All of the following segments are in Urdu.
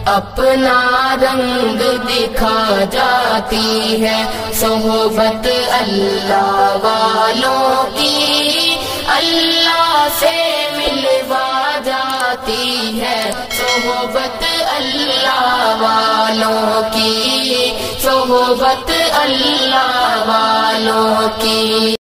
اپنا رنگ دکھا جاتی ہے صحبت اللہ والوں کی، اللہ سے ملوا جاتی ہے صحبت اللہ والوں کی، صحبت اللہ والوں کی۔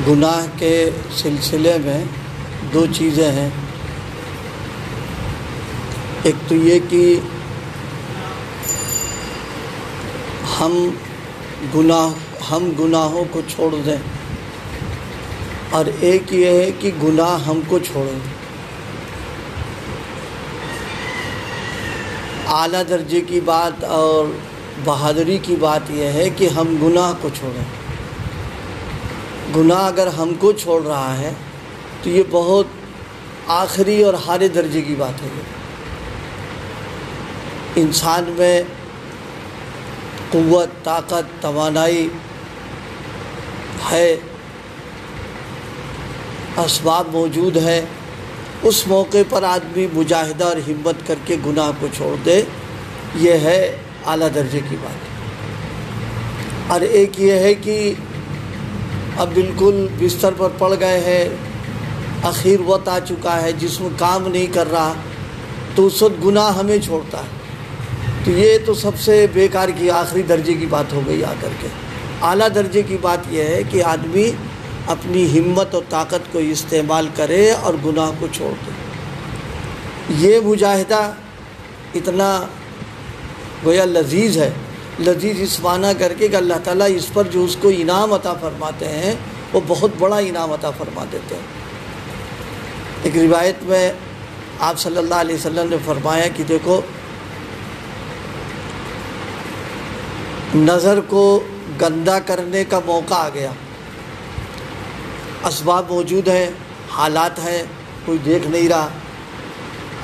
گناہ کے سلسلے میں دو چیزیں ہیں، ایک تو یہ کہ ہم گناہوں کو چھوڑ دیں، اور ایک یہ ہے کہ گناہ ہم کو چھوڑیں۔ اعلیٰ درجے کی بات اور بہادری کی بات یہ ہے کہ ہم گناہ کو چھوڑیں۔ گناہ اگر ہم کو چھوڑ رہا ہے تو یہ بہت آخری اور اعلیٰ درجے کی بات ہے۔ انسان میں قوت، طاقت، توانائی ہے، اسباب موجود ہے، اس موقع پر آدمی مجاہدہ اور ہمت کر کے گناہ کو چھوڑ دے، یہ ہے اعلیٰ درجے کی بات۔ اور ایک یہ ہے کہ اب بالکل بستر پر پڑ گئے ہیں، اخیر وقت آ چکا ہے، جسم کام نہیں کر رہا، تو اس وقت گناہ ہمیں چھوڑتا ہے، تو یہ تو سب سے بیکار کی آخری درجے کی بات ہو گئی آ کر کے۔ اعلیٰ درجے کی بات یہ ہے کہ آدمی اپنی ہمت اور طاقت کو استعمال کرے اور گناہ کو چھوڑ دے۔ یہ مجاہدہ اتنا گویا لذیذ ہے، لذیذ اس معنی کر کے کہ اللہ تعالیٰ اس پر جو اس کو انعام عطا فرماتے ہیں وہ بہت بڑا انعام عطا فرما دیتے ہیں۔ ایک روایت میں آپ صلی اللہ علیہ وسلم نے فرمایا کہ دیکھو، نظر کو گندا کرنے کا موقع آ گیا، اسباب موجود ہیں، حالات ہیں، کوئی دیکھ نہیں رہا،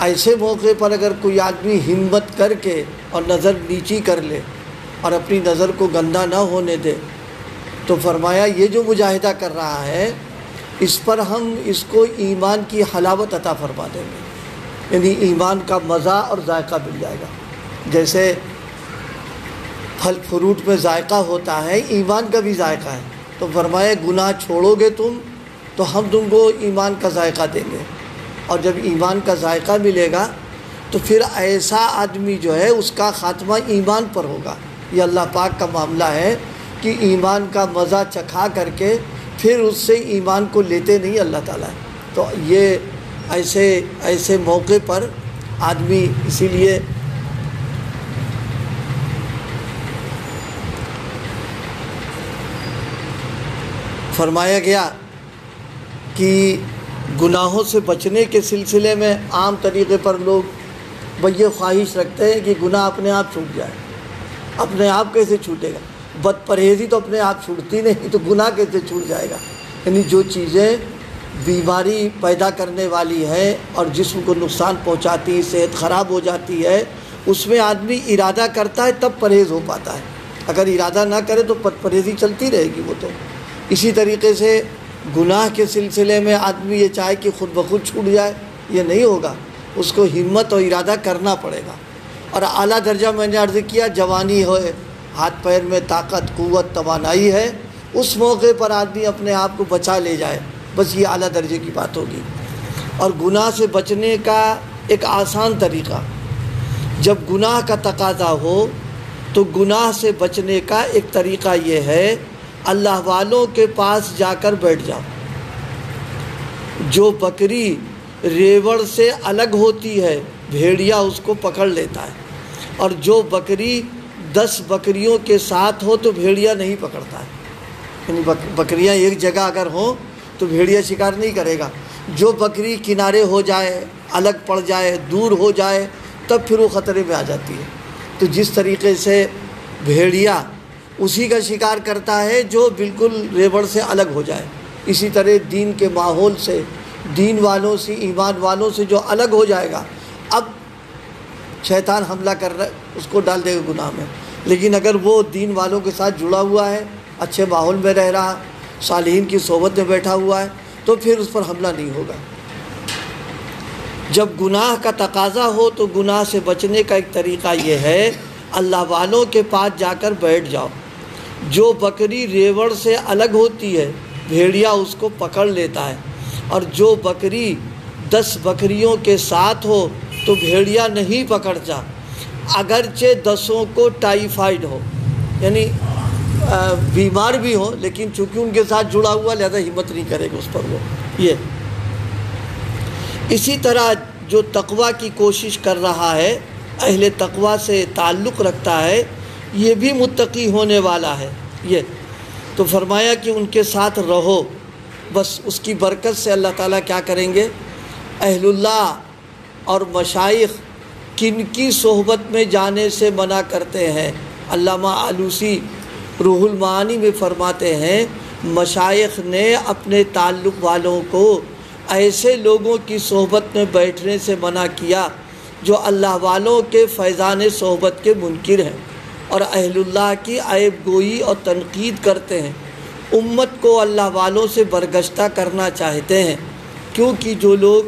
ایسے موقع پر اگر کوئی آدمی ہمت کر کے اور نظر نیچی کر لے اور اپنی نظر کو گندا نہ ہونے دے، تو فرمایا یہ جو مجاہدہ کر رہا ہے اس پر ہم اس کو ایمان کی حلاوت عطا فرما دیں گے، یعنی ایمان کا مزہ اور ذائقہ مل جائے گا۔ جیسے پھل فروٹ میں ذائقہ ہوتا ہے، ایمان کا بھی ذائقہ ہے، تو فرمایا گناہ چھوڑو گے تم تو ہم تم کو ایمان کا ذائقہ دیں گے، اور جب ایمان کا ذائقہ ملے گا تو پھر ایسا آدمی جو ہے اس کا خاتمہ ایمان پر ہوگا۔ یہ اللہ پاک کا معاملہ ہے کہ ایمان کا مزہ چکھا کر کے پھر اس سے ایمان کو لیتے نہیں اللہ تعالیٰ۔ تو یہ ایسے موقع پر آدمی، اسی لیے فرمایا گیا کہ گناہوں سے بچنے کے سلسلے میں عام طریقے پر لوگ یہ خواہش رکھتے ہیں کہ گناہ اپنے آپ چھوٹ جائے۔ اپنے آپ کیسے چھوٹے گا؟ بد پرہیزی تو اپنے آپ چھوٹتی نہیں، تو گناہ کیسے چھوٹ جائے گا؟ یعنی جو چیزیں بیماری پیدا کرنے والی ہے اور جسم کو نقصان پہنچاتی، صحت خراب ہو جاتی ہے، اس میں آدمی ارادہ کرتا ہے تب پرہیز ہو پاتا ہے، اگر ارادہ نہ کرے تو بد پرہیزی چلتی رہے گی وہ تو۔ اسی طریقے سے گناہ کے سلسلے میں آدمی یہ چاہے کہ خود بخود چھوٹ جائے، یہ نہیں ہوگا، اس کو ہمت اور ارادہ کرنا پڑے گا۔ اور اعلیٰ درجہ میں نے عرض کیا، جوانی ہے، ہاتھ پیر میں طاقت، قوت، توانائی ہے، اس موقع پر آدمی اپنے آپ کو بچا لے جائے، بس یہ اعلیٰ درجے کی بات ہوگی۔ اور گناہ سے بچنے کا ایک آسان طریقہ، جب گناہ کا تقاضا ہو تو گناہ سے بچنے کا ایک طریقہ یہ ہے، اللہ والوں کے پاس جا کر بیٹھ جاؤ۔ جو بکری ریوڑ سے الگ ہوتی ہے، بھیڑیا اس کو پکڑ لیتا ہے، اور جو بکری 10 بکریوں کے ساتھ ہو تو بھیڑیا نہیں پکڑتا ہے۔ یعنی بکریاں ایک جگہ اگر ہوں تو بھیڑیا شکار نہیں کرے گا، جو بکری کنارے ہو جائے، الگ پڑ جائے، دور ہو جائے، تب پھر وہ خطرے میں آ جاتی ہے۔ تو جس طریقے سے بھیڑیا اسی کا شکار کرتا ہے جو بالکل ریوڑ سے الگ ہو جائے، اسی طرح دین کے ماحول سے، دین والوں سے، ایمان والوں سے جو الگ ہو جائے گا، اب شیطان حملہ کر رہا ہے، اس کو ڈال دے گا گناہ میں۔ لیکن اگر وہ دین والوں کے ساتھ جڑا ہوا ہے، اچھے ماحول میں رہ رہا، صالحین کی صحبت میں بیٹھا ہوا ہے، تو پھر اس پر حملہ نہیں ہوگا۔ جب گناہ کا تقاضا ہو تو گناہ سے بچنے کا ایک طریقہ یہ ہے، اللہ والوں کے پاس جا کر بیٹھ جاؤ۔ جو بکری ریوڑ سے الگ ہوتی ہے بھیڑیا اس کو پکڑ لیتا ہے، اور جو بکری 10 بکریوں کے ساتھ ہو تو بھیڑیا نہیں پکڑتا، اگرچہ 10 کو ٹائیفائڈ ہو، یعنی بیمار بھی ہو، لیکن چونکہ ان کے ساتھ جڑا ہوا لہذا ہمت نہیں کرے گا اس پر وہ۔ یہ اسی طرح جو تقویٰ کی کوشش کر رہا ہے، اہل تقویٰ سے تعلق رکھتا ہے، یہ بھی متقی ہونے والا ہے۔ یہ تو فرمایا کہ ان کے ساتھ رہو، بس اس کی برکت سے اللہ تعالیٰ کیا کریں گے؟ اہل اللہ اور مشائخ کن کی صحبت میں جانے سے منع کرتے ہیں؟ علامہ آلوسی روح المعانی میں فرماتے ہیں مشائخ نے اپنے تعلق والوں کو ایسے لوگوں کی صحبت میں بیٹھنے سے منع کیا جو اللہ والوں کے فیضان صحبت کے منکر ہیں اور اہل اللہ کی عیب گوئی اور تنقید کرتے ہیں۔ امت کو اللہ والوں سے برگشتہ کرنا چاہتے ہیں، کیونکہ جو لوگ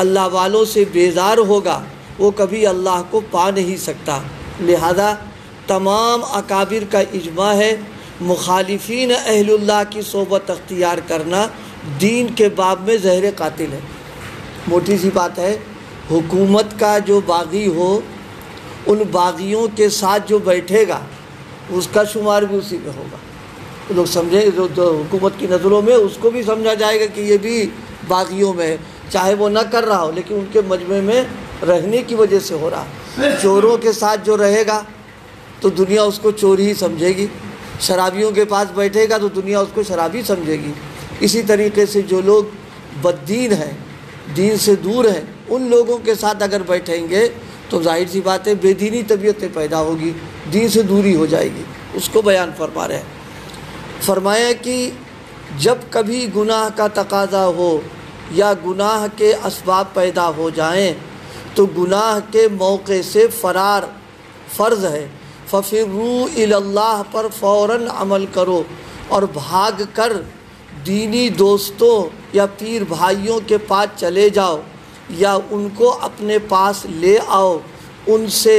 اللہ والوں سے بیزار ہوگا وہ کبھی اللہ کو پا نہیں سکتا۔ لہذا تمام اکابر کا اجماع ہے مخالفین اہل اللہ کی صحبت اختیار کرنا دین کے باب میں زہر قاتل ہے۔ موٹی سی بات ہے، حکومت کا جو باغی ہو ان باغیوں کے ساتھ جو بیٹھے گا اس کا شمار بھی اسی میں ہوگا۔ لوگ سمجھیں جو حکومت کی نظروں میں اس کو بھی سمجھا جائے گا کہ یہ بھی باغیوں میں ہے، چاہے وہ نہ کر رہا ہو لیکن ان کے مجمع میں رہنے کی وجہ سے ہو رہا۔ چوروں کے ساتھ جو رہے گا تو دنیا اس کو چور ہی سمجھے گی، شرابیوں کے پاس بیٹھے گا تو دنیا اس کو شرابی سمجھے گی۔ اسی طریقے سے جو لوگ بددین ہیں، دین سے دور ہیں، ان لوگوں کے ساتھ اگر بیٹھیں گے تو ظاہر سی بات ہے بے دینی طبیعتیں پیدا ہوگی، دین سے دوری ہو جائے گی۔ اس کو بیان فرما رہے ہیں، فرمایا کہ جب کبھی گناہ کا تقاضا ہو یا گناہ کے اسباب پیدا ہو جائیں تو گناہ کے موقع سے فرار فرض ہے۔ فَفِرُّوا إِلَى اللَّهِ پر فوراً عمل کرو اور بھاگ کر دینی دوستوں یا پیر بھائیوں کے پاس چلے جاؤ یا ان کو اپنے پاس لے آؤ، ان سے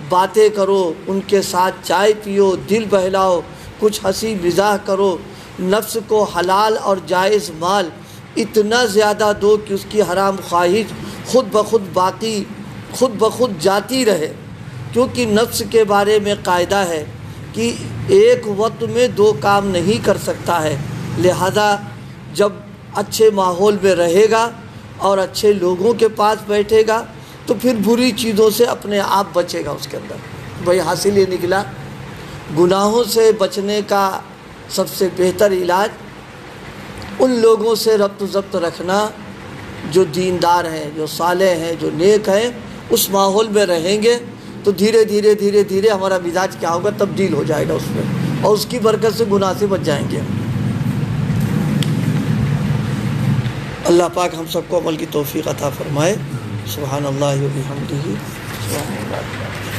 باتیں کرو، ان کے ساتھ چائے پیو، دل بہلاؤ، کچھ ہنسی مزاح کرو، نفس کو حلال اور جائز مال اتنا زیادہ دو کہ اس کی حرام خواہش خود بخود جاتی رہے، کیونکہ نفس کے بارے میں قاعدہ ہے کہ ایک وقت میں 2 کام نہیں کر سکتا ہے۔ لہذا جب اچھے ماحول میں رہے گا اور اچھے لوگوں کے پاس بیٹھے گا تو پھر بری چیزوں سے اپنے آپ بچے گا۔ اس کے اندر بھائی حاصل یہ نکلا گناہوں سے بچنے کا سب سے بہتر علاج ان لوگوں سے ربط و ضبط رکھنا جو دیندار ہیں، جو صالح ہیں، جو نیک ہیں۔ اس ماحول میں رہیں گے تو دھیرے دھیرے ہمارا مزاج کیا ہوگا؟ تبدیل ہو جائے گا اس میں، اور اس کی برکت سے گناہ سے بچ جائیں گے۔ اللہ پاک ہم سب کو عمل کی توفیق عطا فرمائے۔ سبحان اللہ و بحمدہ، سبحان اللہ۔